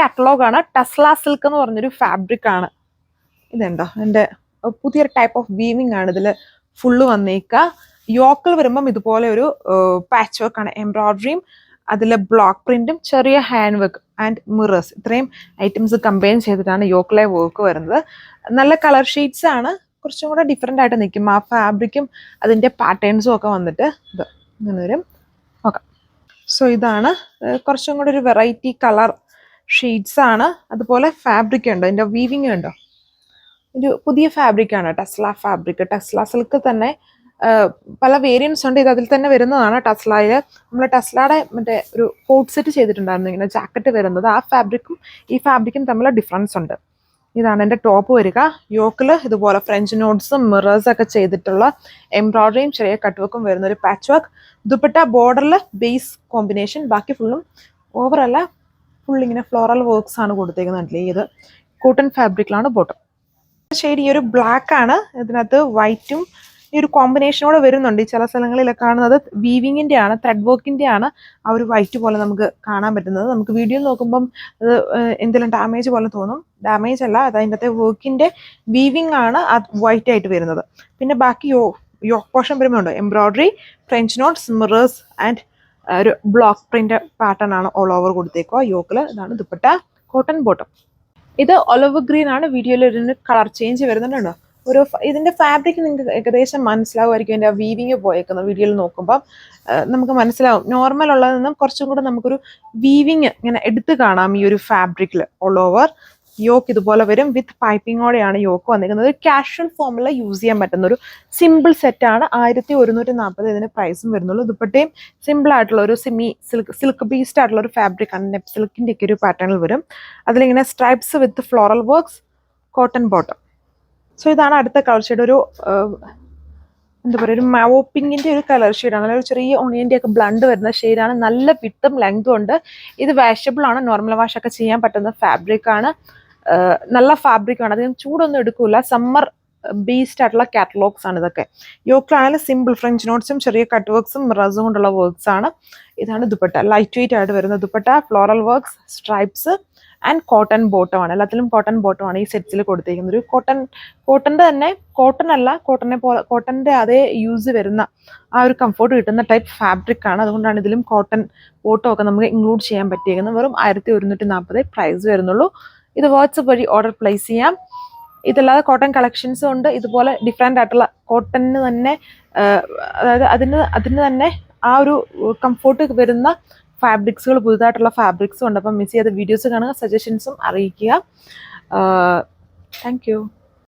കാറ്റലോഗാണ്. ടസ്ല silk എന്ന് പറഞ്ഞൊരു fabric ആണ്. ഇതുണ്ടോ, എൻ്റെ പുതിയൊരു ടൈപ്പ് ഓഫ് വീവിങ് ആണ് ഇതിൽ ഫുള്ള് വന്നേക്കുക. യോക്കിൽ വരുമ്പം ഇതുപോലെ ഒരു പാച്ച് വർക്ക് ആണ്, എംബ്രോയിഡറിയും അതിൽ ബ്ലോക്ക് പ്രിന്റും ചെറിയ ഹാൻഡ് വർക്ക് ആൻഡ് മിറേഴ്സ്, ഇത്രയും ഐറ്റംസ് കമ്പൈൻ ചെയ്തിട്ടാണ് യോക്കിലെ വർക്ക് വരുന്നത്. നല്ല കളർ ഷെയ്ഡ്സ് ആണ്, കുറച്ചും കൂടെ ഡിഫറെൻ്റ് ആയിട്ട് നിൽക്കും. ആ ഫാബ്രിക്കും അതിൻ്റെ പാറ്റേൺസും ഒക്കെ വന്നിട്ട് ഇത് ഇങ്ങനെ വരും. ഓക്കെ, സോ ഇതാണ് കുറച്ചും കൂടെ ഒരു വെറൈറ്റി കളർ ഷെയ്ഡ്സ് ആണ്. അതുപോലെ ഫാബ്രിക് ഉണ്ട്, അതിൻ്റെ വീവിങ് ഉണ്ടോ, ഒരു പുതിയ ഫാബ്രിക്കാണ് ടസ്ല ഫാബ്രിക്. ടസ്ല സിൽക്ക് തന്നെ പല വേരിയൻസ് ഉണ്ട്. ഇത് അതിൽ തന്നെ വരുന്നതാണ്. ടസ്ലയിൽ നമ്മൾ ടസ്ലയുടെ മറ്റേ ഒരു കോട്ട് സെറ്റ് ചെയ്തിട്ടുണ്ടായിരുന്നു, ഇങ്ങനെ ജാക്കറ്റ് വരുന്നത്. ആ ഫാബ്രിക്കും ഈ ഫാബ്രിക്കും തമ്മിൽ ഡിഫറൻസ് ഉണ്ട്. ഇതാണ് എൻ്റെ ടോപ്പ് വരിക. യോക്കിൽ ഇതുപോലെ ഫ്രഞ്ച് നോട്ട്സും മിറേഴ്സും ഒക്കെ ചെയ്തിട്ടുള്ള എംബ്രോയിഡറിയും ചെറിയ കട്ട് വർക്കും വരുന്ന ഒരു പാച്ച് വർക്ക്. ദുപ്പട്ട ബോർഡറിൽ ബേസ് കോമ്പിനേഷൻ, ബാക്കി ഫുള്ളും ഓവറല്ല, ഫുൾ ഇങ്ങനെ ഫ്ലോറൽ വർക്ക്സ് ആണ് കൊടുത്തേക്കുന്നത്. ഇത് കോട്ടൺ ഫാബ്രിക്കിലാണ് ബോട്ടം. ഷെയ്ഡ് ഈ ഒരു ബ്ലാക്ക് ആണ്, ഇതിനകത്ത് വൈറ്റും ഈ ഒരു കോമ്പിനേഷനോടെ വരുന്നുണ്ട്. ഈ ചില സ്ഥലങ്ങളിലൊക്കെ കാണുന്നത് വീവിങ്ങിൻ്റെ ആണ്, ത്രെഡ് വർക്കിൻ്റെ ആണ് ആ ഒരു വൈറ്റ് പോലെ നമുക്ക് കാണാൻ പറ്റുന്നത്. നമുക്ക് വീഡിയോയിൽ നോക്കുമ്പം അത് എന്തെങ്കിലും ഡാമേജ് പോലെ തോന്നും. ഡാമേജ് അല്ല, അത് അതിൻ്റെ വീവിങ്ങിൻ്റെ വീവിങ് ആണ് വൈറ്റ് ആയിട്ട് വരുന്നത്. പിന്നെ ബാക്കി യോക്ക് പോർഷൻ വരുമ്പോൾ ഉണ്ട് embroidery, French notes, mirrors and ഒരു ബ്ലോക്ക് പ്രിന്റ് പാറ്റേൺ ആണ് ഓൾ ഓവർ കൊടുത്തേക്കുക യോക്കിൽ. ഇതാണ് ദുപ്പട്ട, കോട്ടൺ ബോട്ടം. ഇത് ഒലിവ് ഗ്രീൻ ആണ്. വീഡിയോയിൽ ഒരു കളർ ചേഞ്ച് വരുന്നുണ്ടോ, ഒരു ഇതിൻ്റെ ഫാബ്രിക് നിങ്ങൾക്ക് ഏകദേശം മനസ്സിലാവുമായിരിക്കും. എൻ്റെ വീവിങ് പോയേക്കുന്നത് വീഡിയോയിൽ നോക്കുമ്പം നമുക്ക് മനസ്സിലാവും. നോർമൽ ഉള്ളതിൽ നിന്നും കുറച്ചും കൂടെ നമുക്കൊരു വീവിങ് ഇങ്ങനെ എടുത്ത് കാണാം ഈ ഒരു ഫാബ്രിക്കിൽ. ഓൾ ഓവർ യോക്ക് ഇതുപോലെ വരും, വിത്ത് പൈപ്പിങ്ങോടെയാണ് യോക്ക് വന്നിരിക്കുന്നത്. കാഷ്വൽ ഫോമിൽ യൂസ് ചെയ്യാൻ പറ്റുന്ന ഒരു സിമ്പിൾ സെറ്റാണ്. 1140 ഇതിന് പ്രൈസും വരുന്നുള്ളൂ. ദുപ്പട്ടയും സിമ്പിൾ ആയിട്ടുള്ള ഒരു സെമി സിൽക്ക് ബേസ്ഡ് ആയിട്ടുള്ള ഒരു ഫാബ്രിക് ആണ്. നെപ്പ് സിൽക്കിൻ്റെ ഒക്കെ ഒരു പാറ്റേണിൽ വരും. അതിലിങ്ങനെ സ്ട്രൈപ്സ് വിത്ത് floral works, cotton bottom. So ഇതാണ് അടുത്ത കളർ ഷെയ്ഡ്. ഒരു എന്താ പറയുക, ഒരു മാവോ പിങ്കിൻ്റെ ഒരു കളർ ഷെയ്ഡാണ്. നല്ല ഒരു ചെറിയ ഒണിയൻ്റെ ഒക്കെ ബ്ലണ്ട് വരുന്ന ഷെയ്ഡാണ്. നല്ല വിട്ടും ലെങ്തും ഉണ്ട്. ഇത് വാഷബിൾ ആണ്, നോർമൽ വാഷ് ഒക്കെ ചെയ്യാൻ പറ്റുന്ന ഫാബ്രിക് ആണ്. നല്ല ഫാബ്രിക് ആണ്, അധികം ചൂടൊന്നും എടുക്കില്ല. സമ്മർ ബേസ്ഡ് ആയിട്ടുള്ള കാറ്റലോഗ്സ് ആണ് ഇതൊക്കെ. യോക്കിലാണെങ്കിൽ സിമ്പിൾ ഫ്രഞ്ച് നോട്ട്സും ചെറിയ കട്ട് വർക്ക്സും മിറേഴ്സും കൊണ്ടുള്ള വർക്ക്സ് ആണ്. ഇതാണ് ദുപ്പട്ട, ലൈറ്റ് വെയിറ്റ് ആയിട്ട് വരുന്ന dupatta, floral works, stripes and cotton bottom ആണ്. എല്ലാത്തിലും കോട്ടൺ ബോട്ടം ആണ് ഈ സെറ്റ്സിൽ കൊടുത്തിരിക്കുന്നത്. ഒരു കോട്ടൻ്റെ തന്നെ, കോട്ടൺ അല്ല, കോട്ടൻ്റെ അതേ യൂസ് വരുന്ന ആ ഒരു കംഫോർട്ട് കിട്ടുന്ന ടൈപ്പ് ഫാബ്രിക് ആണ്. അതുകൊണ്ടാണ് ഇതിലും കോട്ടൺ ബോട്ടം ഒക്കെ നമുക്ക് ഇൻക്ലൂഡ് ചെയ്യാൻ പറ്റിയിരിക്കുന്നത്. വെറും 1140 പ്രൈസ് വരുന്നുള്ളൂ. ഇത് വാട്സ്ആപ്പ് വഴി ഓർഡർ പ്ലേസ് ചെയ്യാം. ഇതല്ലാതെ കോട്ടൺ കളക്ഷൻസും ഉണ്ട്. ഇതുപോലെ ഡിഫറെൻ്റ് ആയിട്ടുള്ള കോട്ടണിന് തന്നെ, അതായത് അതിന് തന്നെ ആ ഒരു കംഫോർട്ട് വരുന്ന ഫാബ്രിക്സുകൾ, പുതുതായിട്ടുള്ള ഫാബ്രിക്സും ഉണ്ട്. അപ്പം മിസ് ചെയ്ത വീഡിയോസ് കാണുക, സജഷൻസും അറിയിക്കുക. Thank you.